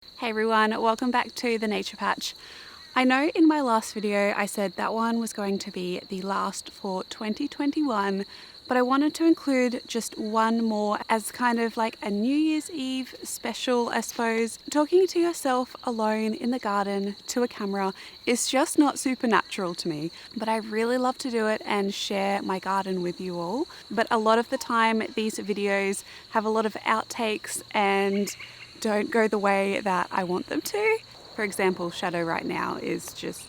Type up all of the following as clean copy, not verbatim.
Hey everyone, welcome back to the Nature Patch. I know in my last video I said that one was going to be the last for 2021, but I wanted to include just one more as kind of like a New Year's Eve special, I suppose. Talking to yourself alone in the garden to a camera is just not supernatural to me, but I really love to do it and share my garden with you all. But a lot of the time these videos have a lot of outtakes and don't go the way that I want them to. For example, Shadow right now is just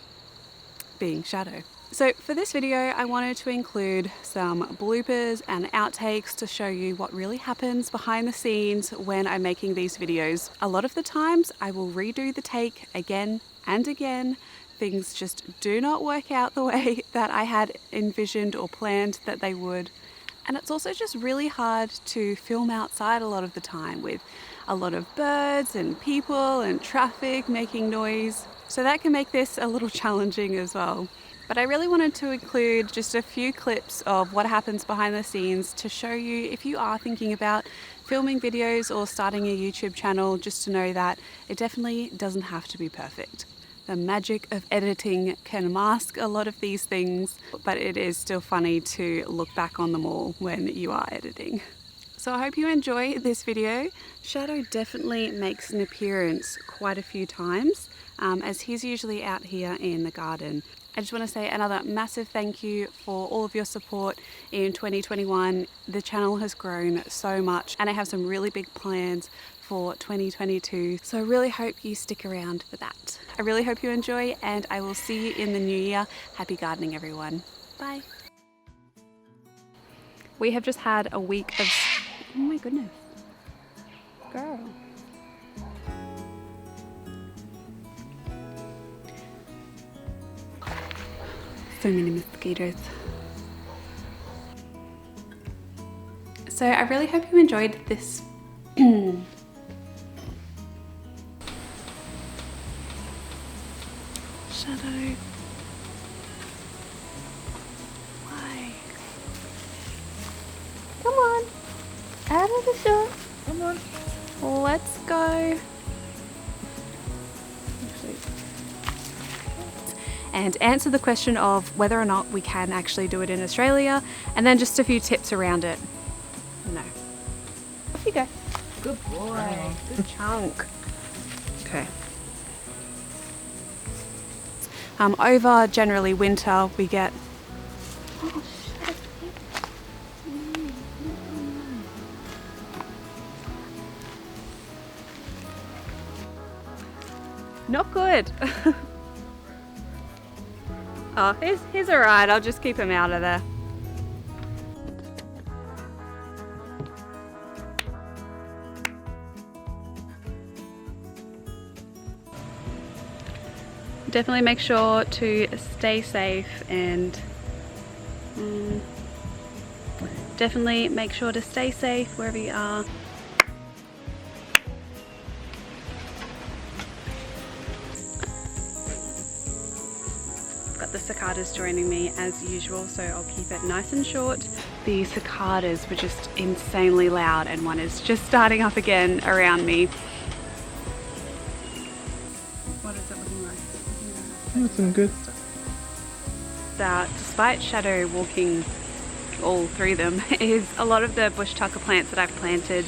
being Shadow. So for this video, I wanted to include some bloopers and outtakes to show you what really happens behind the scenes when I'm making these videos. A lot of the times I will redo the take again and again. Things just do not work out the way that I had envisioned or planned that they would. And it's also just really hard to film outside a lot of the time with a lot of birds and people and traffic making noise. So that can make this a little challenging as well. But I really wanted to include just a few clips of what happens behind the scenes to show you if you are thinking about filming videos or starting a YouTube channel, just to know that it definitely doesn't have to be perfect. The magic of editing can mask a lot of these things, but it is still funny to look back on them all when you are editing. So I hope you enjoy this video. Shadow definitely makes an appearance quite a few times, as he's usually out here in the garden. I just want to say another massive thank you for all of your support in 2021. The channel has grown so much and I have some really big plans for 2022. So I really hope you stick around for that. I really hope you enjoy and I will see you in the new year. Happy gardening everyone. Bye. We have just had a week of... Oh my goodness. Girl. So many mosquitoes. So I really hope you enjoyed this. Shadow. Why? Come on. Out of the shot. Come on. Let's go. And answer the question of whether or not we can actually do it in Australia, and then just a few tips around it. No. Off you go. Good boy. Good chunk. Okay. Over generally winter we get... Oh, shut up. Not good. Oh, he's alright, I'll just keep him out of there. Definitely make sure to stay safe and definitely make sure to stay safe wherever you are. The cicadas joining me as usual, so I'll keep it nice and short. The cicadas were just insanely loud and one is just starting up again around me. What is it looking like? That's some good. Despite Shadow walking all through them, is a lot of the bush tucker plants that I've planted.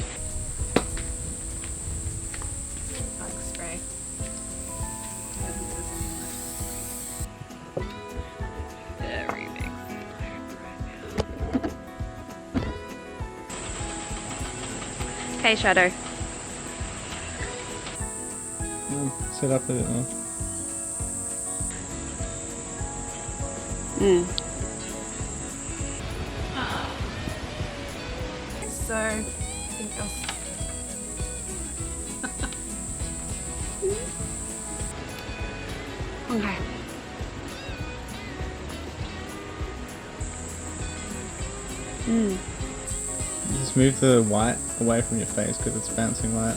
Hey Shadow. Set up a bit more. So, I think okay. Just move the white away from your face because it's bouncing light.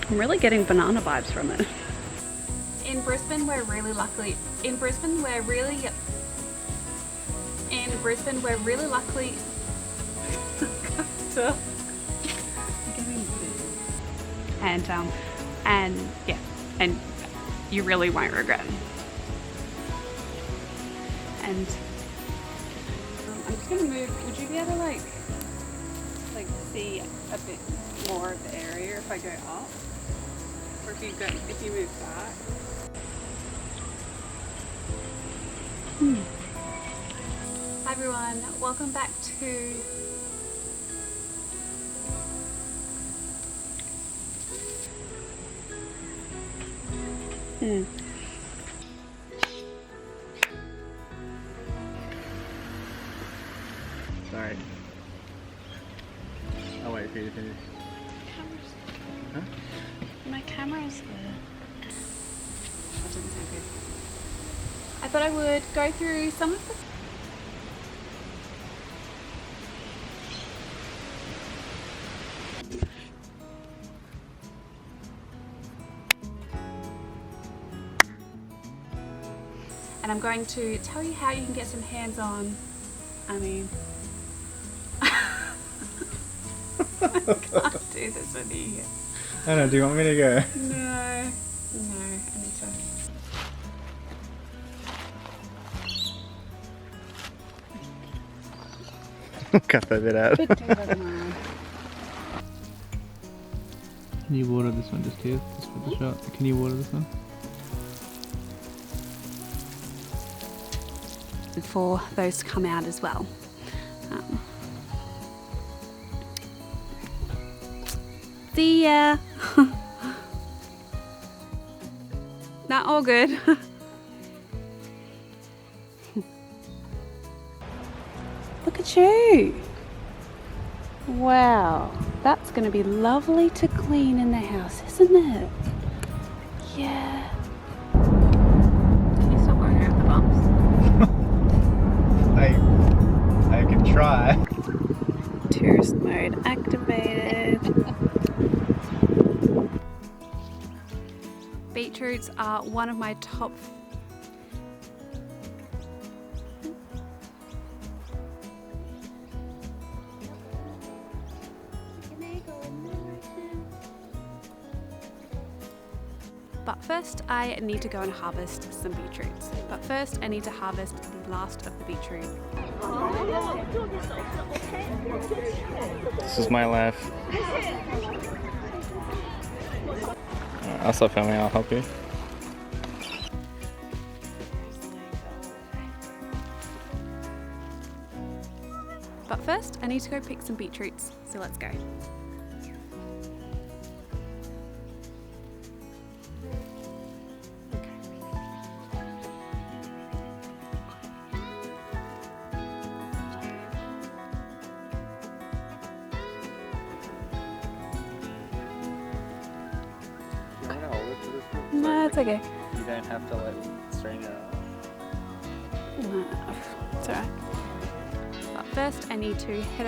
I'm really getting banana vibes from it. In Brisbane, we're really lucky. In Brisbane, we're really... In in Brisbane, we're really lucky. And yeah, and you really won't regret it. And I'm just gonna move. Would you be able to like see a bit more of the area if I go up, or if you move back? Hi everyone, welcome back to Sorry. I'll wait for you to finish. Huh? my camera's there. That doesn't sound good. I thought I would go through some of the and I'm going to tell you how you can get some hands-on. I mean, I can't do this with you here. I know, do you want me to go? No, I need to. Cut that bit out. Can you water this one just here? Just for the shot. Can you water this one? For those to come out as well. See ya! Not all good. Look at you! Wow, that's going to be lovely to clean in the house, isn't it? Yeah. Can you stop going around the bumps? I can try. Tourist mode activated. Beetroots are one of my top But first I need to go and harvest some beetroots. But first I need to harvest the last of the beetroot. This is my life. I'll stop filming, I'll help you. But first I need to go pick some beetroots, so let's go. No, it's okay. You don't have to let strain it out. No, it's alright. But first I need to head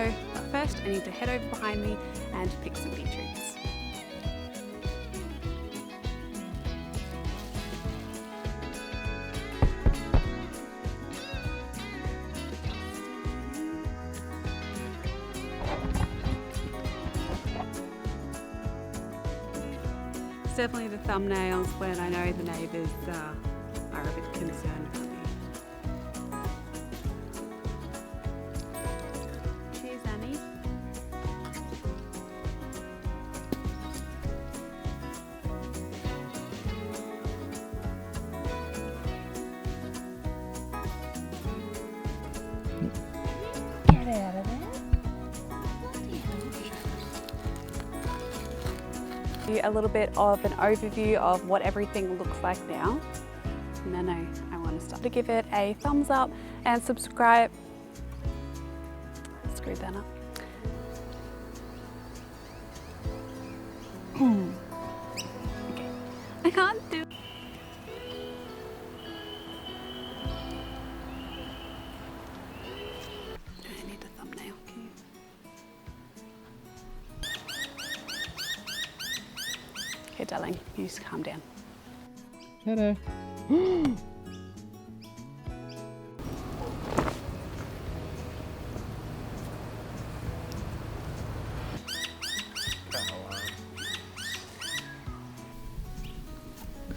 over behind me and pick some beetroots. It's definitely the thumbnails when I know the neighbours are a bit concerned about me. Cheers, Annie. Get out of there. A little bit of an overview of what everything looks like now. And then I want to start to give it a thumbs up and subscribe. Screw that up. Okay. I can't do. I need a thumbnail. Can you? Okay, darling, you just calm down. Hello.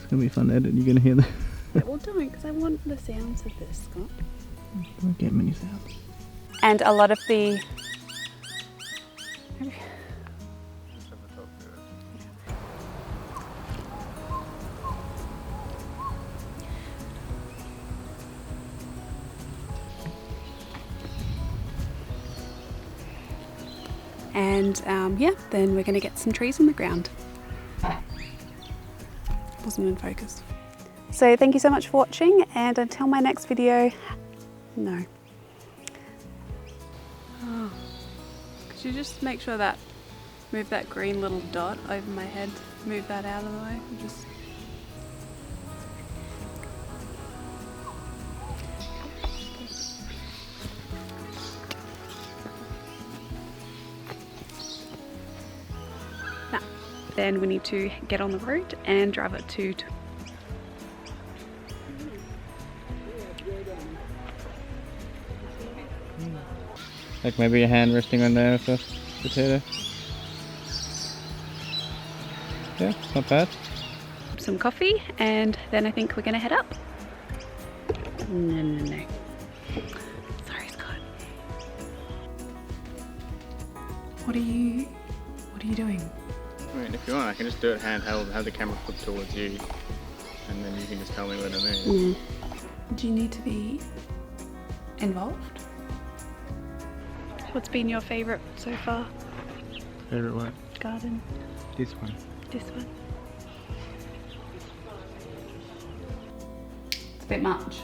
gonna be fun to edit. You're gonna hear that. Yeah, well don't, because I want the sounds of this, Scott. Don't get many sounds. And a lot of the... And yeah, then we're going to get some trees in the ground. Wasn't in focus. So thank you so much for watching, and until my next video, no. Oh. Could you just make sure that, move that green little dot over my head, move that out of the way? Just... Then we need to get on the road and drive it to... Like maybe your hand resting on there with the potato. Yeah, it's not bad. Some coffee, and then I think we're gonna head up. No. Sorry, Scott. What are you doing? I mean, if you want, I can just do it handheld, have the camera flipped towards you, and then you can just tell me what I mean. Do you need to be involved? What's been your favourite so far? Favourite what? Garden. This one. This one. It's a bit much.